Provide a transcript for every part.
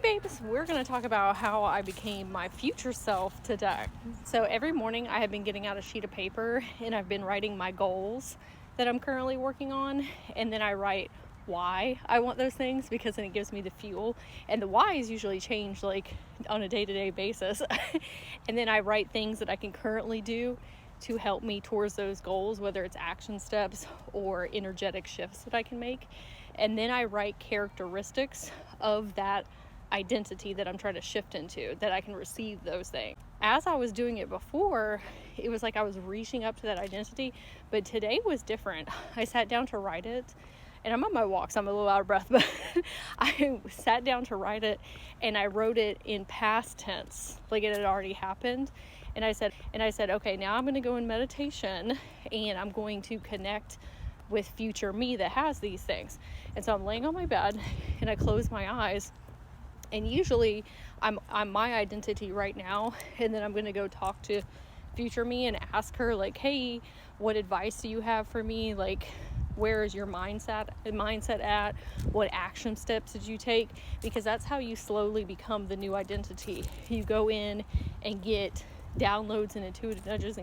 babes, we're going to talk about how I became my future self today. So every morning I have been getting out a sheet of paper and I've been writing my goals that I'm currently working on, and then I write why I want those things, because then it gives me the fuel, and the whys usually change like on a day-to-day basis. And then I write things that I can currently do to help me towards those goals, whether it's action steps or energetic shifts that I can make. And then I write characteristics of that identity that I'm trying to shift into, that I can receive those things. As I was doing it before, it was like I was reaching up to that identity, but today was different. I sat down to write it, and I'm on my walk, so I'm a little out of breath, but I sat down to write it, and I wrote it in past tense, like it had already happened. And I said, okay, now I'm going to go in meditation, and I'm going to connect with future me that has these things. And so I'm laying on my bed, and I close my eyes, and usually I'm my identity right now, and then I'm going to go talk to future me and ask her, like, hey, what advice do you have for me? Like, where is your mindset at? What action steps did you take? Because that's how you slowly become the new identity. You go in and get downloads and intuitive nudges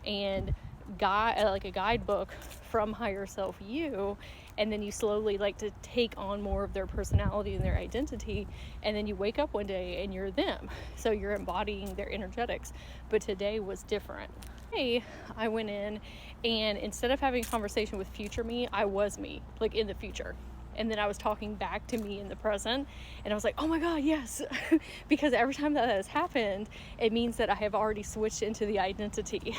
and guide, like a guidebook from higher self you, and then you slowly like to take on more of their personality and their identity, and then you wake up one day and you're them, so you're embodying their energetics. But today was different. Hey, I went in, and instead of having a conversation with future me, I was me, like in the future. And then I was talking back to me in the present, and I was like, oh my God, yes. Because every time that has happened, it means that I have already switched into the identity.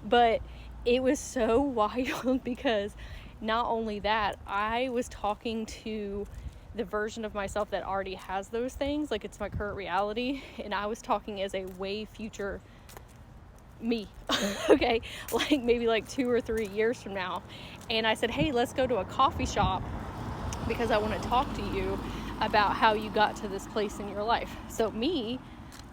But it was so wild, because not only that, I was talking to the version of myself that already has those things, like it's my current reality, and I was talking as a way future me. Okay, like maybe like 2 or 3 years from now. And I said, hey, let's go to a coffee shop, because I want to talk to you about how you got to this place in your life. So me,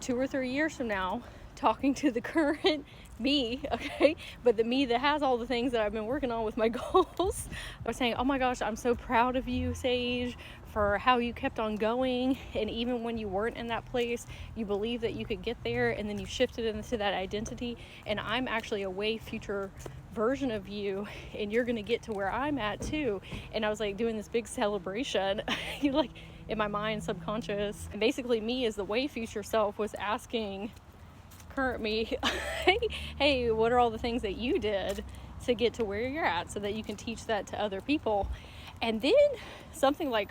2 or 3 years from now, talking to the current me, okay, but the me that has all the things that I've been working on with my goals. I was saying, oh my gosh, I'm so proud of you, Sage, for how you kept on going, and even when you weren't in that place, you believed that you could get there, and then you shifted into that identity, and I'm actually a way future version of you, and you're gonna get to where I'm at too. And I was like doing this big celebration like in my mind, subconscious, and basically me as the way future self was asking current me, hey, what are all the things that you did to get to where you're at, so that you can teach that to other people? And then something like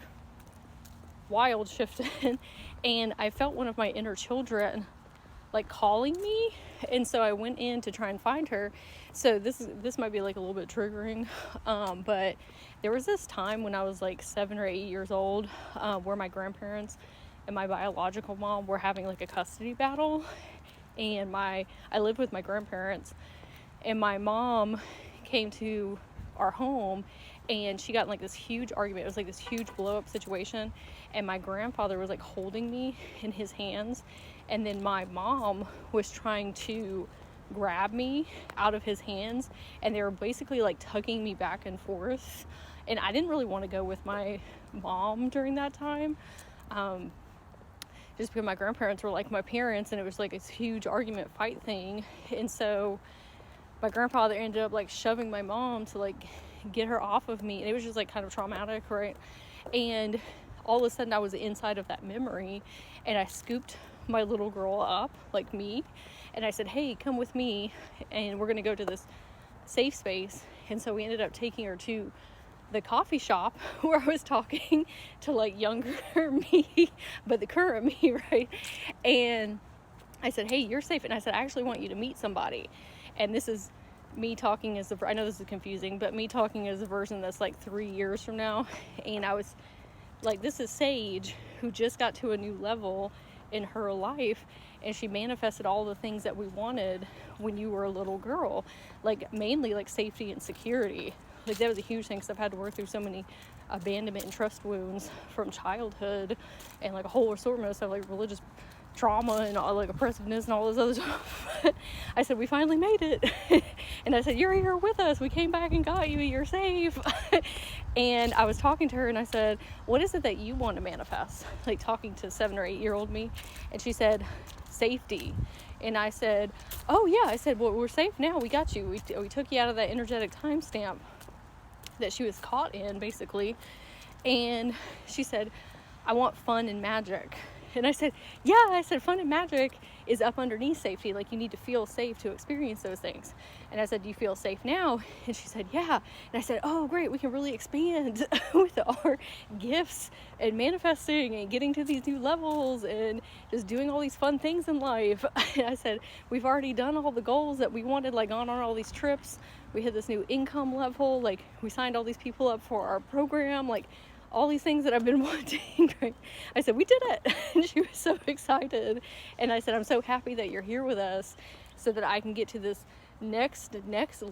wild shifted, and I felt one of my inner children like calling me, and so I went in to try and find her. So this might be like a little bit triggering, but there was this time when I was like 7 or 8 years old, where my grandparents and my biological mom were having like a custody battle, and I lived with my grandparents, and my mom came to our home, and she got in like this huge argument. It was like this huge blow up situation, and my grandfather was like holding me in his hands, and then my mom was trying to grab me out of his hands, and they were basically like tugging me back and forth. And I didn't really want to go with my mom during that time, just because my grandparents were like my parents, and it was like this huge argument fight thing. And so my grandfather ended up like shoving my mom to like get her off of me, and it was just like kind of traumatic, right? And all of a sudden I was inside of that memory, and I scooped my little girl up, like me, and I said, hey, come with me, and we're gonna go to this safe space. And so we ended up taking her to the coffee shop where I was talking to like younger me, but the current me, right? And I said, hey, you're safe. And I said, I actually want you to meet somebody. And this is me talking as I know this is confusing, but me talking as a version that's like 3 years from now. And I was like, this is Sage, who just got to a new level in her life, and she manifested all the things that we wanted when you were a little girl, like mainly like safety and security. Like that was a huge thing, because I've had to work through so many abandonment and trust wounds from childhood, and like a whole assortment of stuff, like religious trauma and all, like, oppressiveness and all this other stuff. I said, we finally made it. And I said, you're here with us. We came back and got you. You're safe. And I was talking to her and I said, what is it that you want to manifest? Like, talking to 7 or 8 year old me. And she said, safety. And I said, oh yeah. I said, well, we're safe now. We got you. We took you out of that energetic timestamp that she was caught in, basically. And she said, I want fun and magic. And I said, yeah. I said, fun and magic is up underneath safety. Like, you need to feel safe to experience those things. And I said, do you feel safe now? And she said, yeah. And I said, oh, great. We can really expand with our gifts and manifesting and getting to these new levels and just doing all these fun things in life. And I said, we've already done all the goals that we wanted, like, gone on all these trips. We hit this new income level. Like, we signed all these people up for our program. Like, all these things that I've been wanting. I said, we did it. And she was so excited. And I said, I'm so happy that you're here with us so that I can get to this next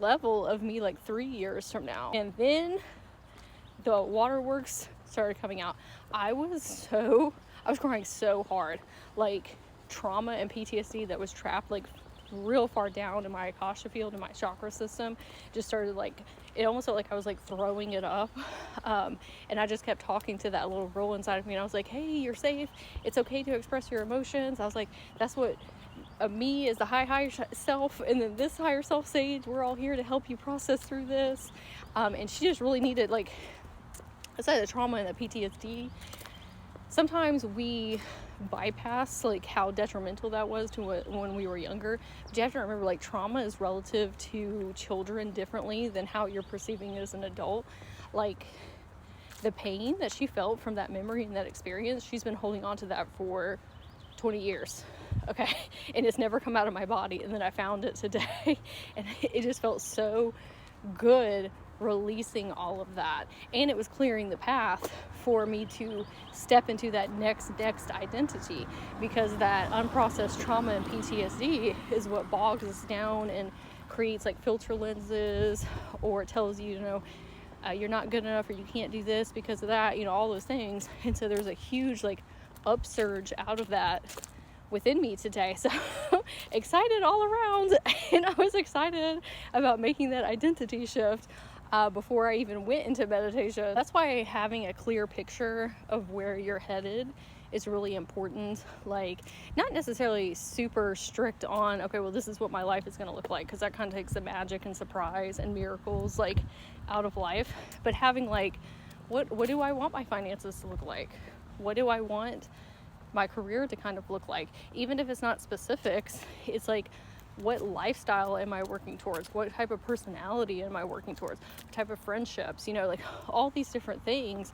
level of me, like 3 years from now. And then the waterworks started coming out. I was crying so hard. Like, trauma and PTSD that was trapped, like, real far down in my Akasha field, in my chakra system, just started, like, it almost felt like I was, like, throwing it up. And I just kept talking to that little girl inside of me, and I was like, hey, you're safe. It's okay to express your emotions. I was like, that's what me is, the higher self, and then this higher self sage, we're all here to help you process through this. And she just really needed, like, aside the trauma and the PTSD, sometimes we bypass, like, how detrimental that was to when we were younger. But you have to remember, like, trauma is relative to children differently than how you're perceiving it as an adult. Like, the pain that she felt from that memory and that experience, she's been holding on to that for 20 years. Okay. And it's never come out of my body. And then I found it today, and it just felt so good releasing all of that. And it was clearing the path for me to step into that next identity, because that unprocessed trauma and PTSD is what bogs us down and creates, like, filter lenses, or it tells you, you're not good enough, or you can't do this because of that, all those things. And so there's a huge, like, upsurge out of that within me today. So excited all around. And I was excited about making that identity shift before I even went into meditation. That's why having a clear picture of where you're headed is really important. Like, not necessarily super strict on, okay, well, this is what my life is going to look like, because that kind of takes the magic and surprise and miracles, like, out of life. But having, like, what do I want my finances to look like? What do I want my career to kind of look like? Even if it's not specifics, it's like, what lifestyle am I working towards? What type of personality am I working towards? What type of friendships? Like, all these different things.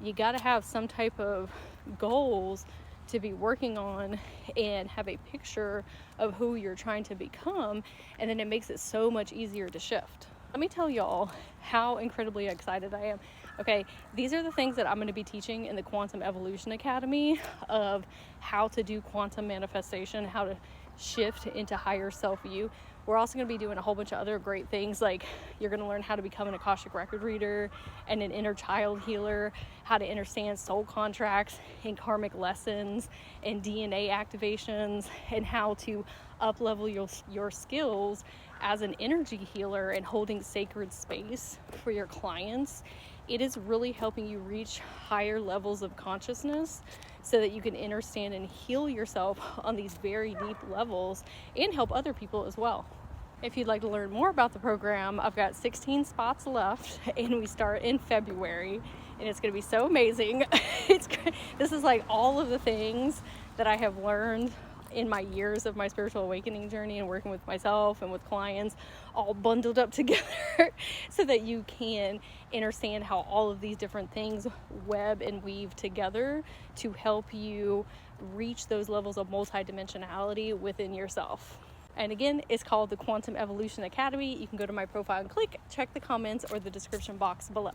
You got to have some type of goals to be working on and have a picture of who you're trying to become. And then it makes it so much easier to shift. Let me tell y'all how incredibly excited I am. Okay, these are the things that I'm going to be teaching in the Quantum Evolution Academy, of how to do quantum manifestation, how to shift into higher self-view. We're also going to be doing a whole bunch of other great things, like, you're going to learn how to become an Akashic record reader and an inner child healer, how to understand soul contracts and karmic lessons and DNA activations, and how to up-level your skills as an energy healer and holding sacred space for your clients. It is really helping you reach higher levels of consciousness so that you can understand and heal yourself on these very deep levels and help other people as well. If you'd like to learn more about the program, I've got 16 spots left, and we start in February, and it's going to be so amazing. This is like all of the things that I have learned in my years of my spiritual awakening journey and working with myself and with clients, all bundled up together so that you can understand how all of these different things web and weave together to help you reach those levels of multidimensionality within yourself. And again, it's called the Quantum Evolution Academy. You can go to my profile and check the comments or the description box below.